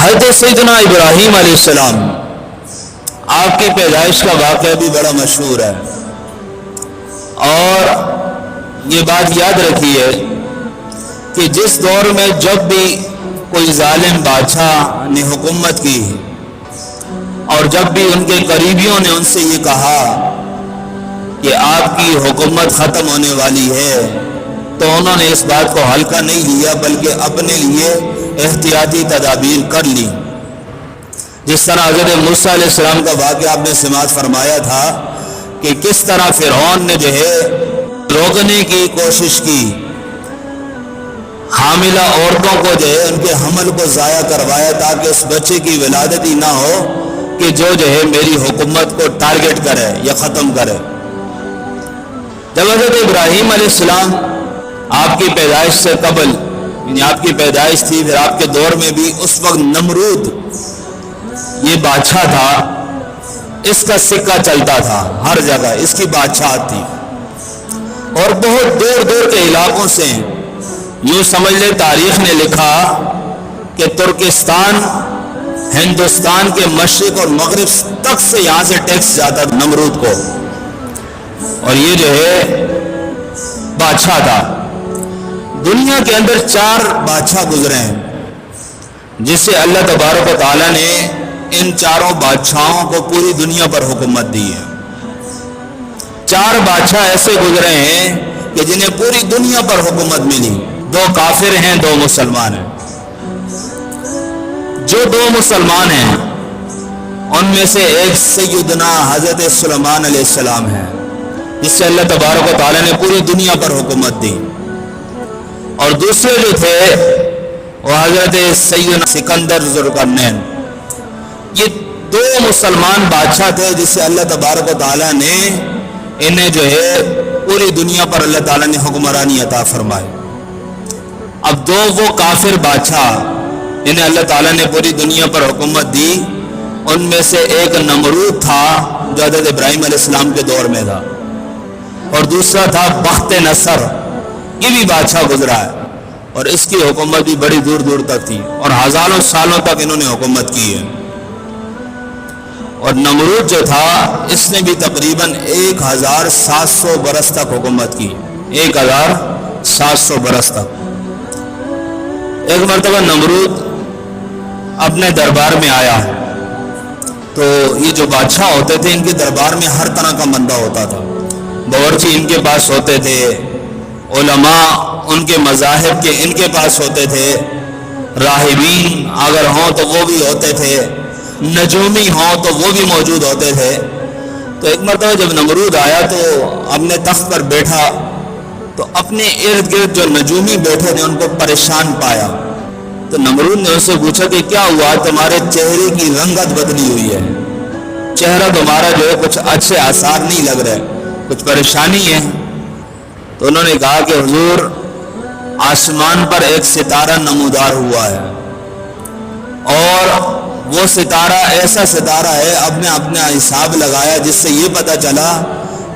حضرت سیدنا ابراہیم علیہ السلام آپ کی پیدائش کا واقعہ بھی بڑا مشہور ہے، اور یہ بات یاد رکھیے کہ جس دور میں جب بھی کوئی ظالم بادشاہ نے حکومت کی اور جب بھی ان کے قریبیوں نے ان سے یہ کہا کہ آپ کی حکومت ختم ہونے والی ہے، تو انہوں نے اس بات کو ہلکا نہیں لیا بلکہ اپنے لیے احتیاطی تدابیر کر لی۔ جس طرح حضرت موسیٰ علیہ السلام کا واقعہ آپ نے سماعت فرمایا تھا کہ کس طرح فرعون نے جو ہے روکنے کی کوشش کی، حاملہ عورتوں کو جو ہے ان کے حمل کو ضائع کروایا تاکہ اس بچے کی ولادت ہی نہ ہو کہ جو ہے میری حکومت کو ٹارگٹ کرے یا ختم کرے۔ جب حضرت ابراہیم علیہ السلام آپ کی پیدائش سے قبل، یعنی آپ کی پیدائش تھی، پھر آپ کے دور میں بھی اس وقت نمرود یہ بادشاہ تھا، اس کا سکہ چلتا تھا ہر جگہ، اس کی بادشاہت تھی، اور بہت دور دور کے علاقوں سے، یوں سمجھ لے تاریخ نے لکھا کہ ترکستان، ہندوستان کے مشرق اور مغرب تک سے یہاں سے ٹیکس جاتا نمرود کو، اور یہ جو ہے بادشاہ تھا۔ دنیا کے اندر 4 بادشاہ گزرے ہیں جس سے اللہ تبارک و تعالیٰ نے ان 4 بادشاہوں کو پوری دنیا پر حکومت دی ہے۔ 4 بادشاہ ایسے گزرے ہیں کہ جنہیں پوری دنیا پر حکومت ملی، 2 کافر ہیں، 2 مسلمان ہیں۔ جو 2 مسلمان ہیں ان میں سے ایک سیدنا حضرت سلیمان علیہ السلام ہے، جس سے اللہ تبارک و تعالیٰ نے پوری دنیا پر حکومت دی، اور دوسرے جو تھے وہ حضرت سیدنا سکندر ذوالقرنین۔ یہ 2 مسلمان بادشاہ تھے جس سے اللہ تبارک و تعالیٰ نے انہیں جو ہے پوری دنیا پر اللہ تعالیٰ نے حکمرانی عطا فرمائی۔ اب 2 وہ کافر بادشاہ انہیں اللہ تعالیٰ نے پوری دنیا پر حکومت دی، ان میں سے ایک نمرود تھا جو حضرت ابراہیم علیہ السلام کے دور میں تھا، اور دوسرا تھا بخت نصر، یہ بھی بادشاہ گزرا ہے، اور اس کی حکومت بھی بڑی دور دور تک تھی، اور ہزاروں سالوں تک انہوں نے حکومت کی ہے۔ اور نمرود جو تھا اس نے بھی تقریباً 1700 برس تک حکومت کی، 1700 برس تک۔ ایک مرتبہ نمرود اپنے دربار میں آیا، تو یہ جو بادشاہ ہوتے تھے ان کے دربار میں ہر طرح کا بندہ ہوتا تھا، باورچی ان کے پاس ہوتے تھے، علماء ان کے مذاہب کے ان کے پاس ہوتے تھے، راہبین اگر ہوں تو وہ بھی ہوتے تھے، نجومی ہوں تو وہ بھی موجود ہوتے تھے۔ تو ایک مرتبہ جب نمرود آیا تو اپنے تخت پر بیٹھا تو اپنے ارد گرد جو نجومی بیٹھے تھے ان کو پریشان پایا، تو نمرود نے اس سے پوچھا کہ کیا ہوا، تمہارے چہرے کی رنگت بدلی ہوئی ہے، چہرہ تمہارا جو ہے کچھ اچھے آثار نہیں لگ رہے، کچھ پریشانی ہے؟ تو انہوں نے کہا کہ حضور آسمان پر ایک ستارہ نمودار ہوا ہے، اور وہ ستارہ ایسا ستارہ ہے، اب نے اپنا حساب لگایا جس سے یہ پتہ چلا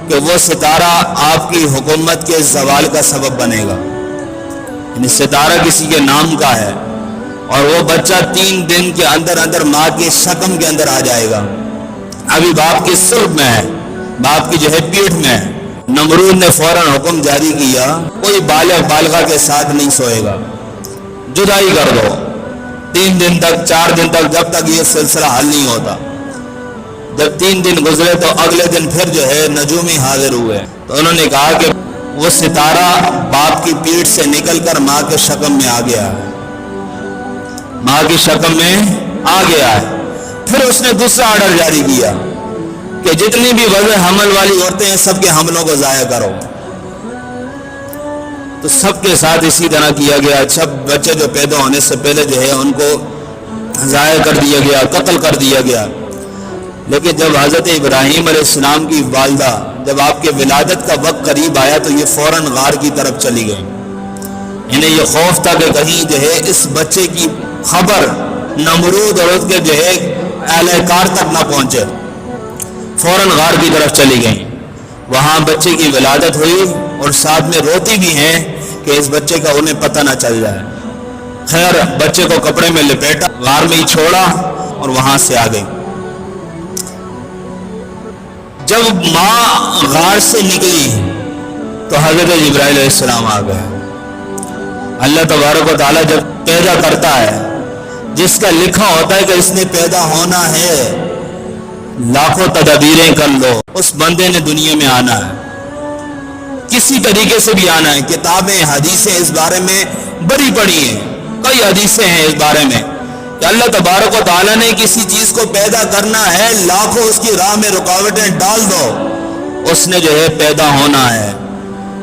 کہ وہ ستارہ آپ کی حکومت کے زوال کا سبب بنے گا، یعنی ستارہ کسی کے نام کا ہے، اور وہ بچہ 3 دن کے اندر اندر ماں کے شکم کے اندر آ جائے گا، ابھی باپ کی سرب میں ہے، باپ کی جو ہے پیٹھ میں ہے۔ نمرود نے فوراً حکم جاری کیا، کوئی بالغ بالغہ کے ساتھ نہیں سوئے گا، جدائی کر دو 3 دن تک، 4 دن تک، جب تک یہ سلسلہ حل نہیں ہوتا۔ جب 3 دن گزرے تو اگلے دن پھر جو ہے نجومی حاضر ہوئے، تو انہوں نے کہا کہ وہ ستارہ باپ کی پیٹھ سے نکل کر ماں کے شکم میں آ گیا ہے، ماں کی شکم میں آ گیا ہے۔ پھر اس نے دوسرا آرڈر جاری کیا کہ جتنی بھی وضع حمل والی عورتیں ہیں سب کے حملوں کو ضائع کرو، تو سب کے ساتھ اسی طرح کیا گیا۔ سب بچے جو پیدا ہونے سے پہلے جو ہے ان کو ضائع کر دیا گیا، قتل کر دیا گیا۔ لیکن جب حضرت ابراہیم علیہ السلام کی والدہ، جب آپ کے ولادت کا وقت قریب آیا تو یہ فوراً غار کی طرف چلی گئی۔ انہیں یہ خوف تھا کہ کہیں جو ہے اس بچے کی خبر نمرود اور اس کے جو ہے اہلکار تک نہ پہنچے، فوراً غار کی طرف چلی گئیں۔ وہاں بچے کی ولادت ہوئی، اور ساتھ میں روتی بھی ہیں کہ اس بچے کا انہیں پتہ نہ چل جائے۔ خیر بچے کو کپڑے میں لپیٹا، غار میں ہی چھوڑا اور وہاں سے آ گئی۔ جب ماں غار سے نکلی تو حضرت جبرائیل علیہ السلام آ گئے۔ اللہ تبارک و تعالیٰ جب پیدا کرتا ہے، جس کا لکھا ہوتا ہے کہ اس نے پیدا ہونا ہے، لاکھوں تدابیریں کر لو، اس بندے نے دنیا میں آنا ہے، کسی طریقے سے بھی آنا ہے۔ کتابیں حدیثیں اس بارے میں بڑی پڑی ہیں، کئی حدیثیں ہیں اس بارے میں کہ اللہ تبارک و تعالیٰ نے کسی چیز کو پیدا کرنا ہے، لاکھوں اس کی راہ میں رکاوٹیں ڈال دو، اس نے جو ہے پیدا ہونا ہے۔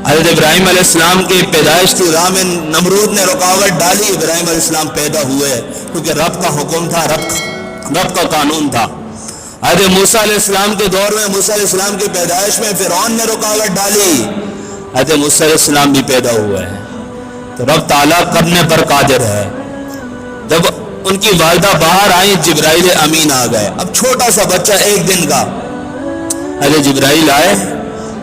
حضرت ابراہیم علیہ السلام کی پیدائش کی راہ میں نمرود نے رکاوٹ ڈالی، ابراہیم علیہ السلام پیدا ہوئے، کیونکہ رب کا حکم تھا، رب کا قانون تھا۔ حضرت موسیٰ علیہ السلام کے دور میں، موسیٰ علیہ السلام کی پیدائش میں فرعون نے رکاوٹ ڈالی، حضرت موسیٰ علیہ السلام بھی پیدا ہوئے ہیں۔ تو رب تعالیٰ کرنے پر قادر ہے۔ جب ان کی والدہ باہر آئیں، جبرائیل امین آ گئے۔ اب چھوٹا سا بچہ 1 دن کا، حضرت جبرائیل آئے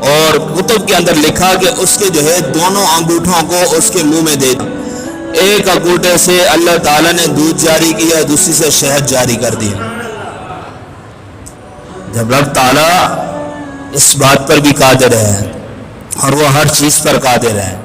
اور کتب کے اندر لکھا کہ اس کے جو ہے دونوں انگوٹھوں کو اس کے منہ میں دے دیا۔ ایک انگوٹھے سے اللہ تعالیٰ نے دودھ جاری کیا، دوسری سے شہد جاری کر دیا۔ جب رب تعالیٰ اس بات پر بھی قادر ہے اور وہ ہر چیز پر قادر ہے،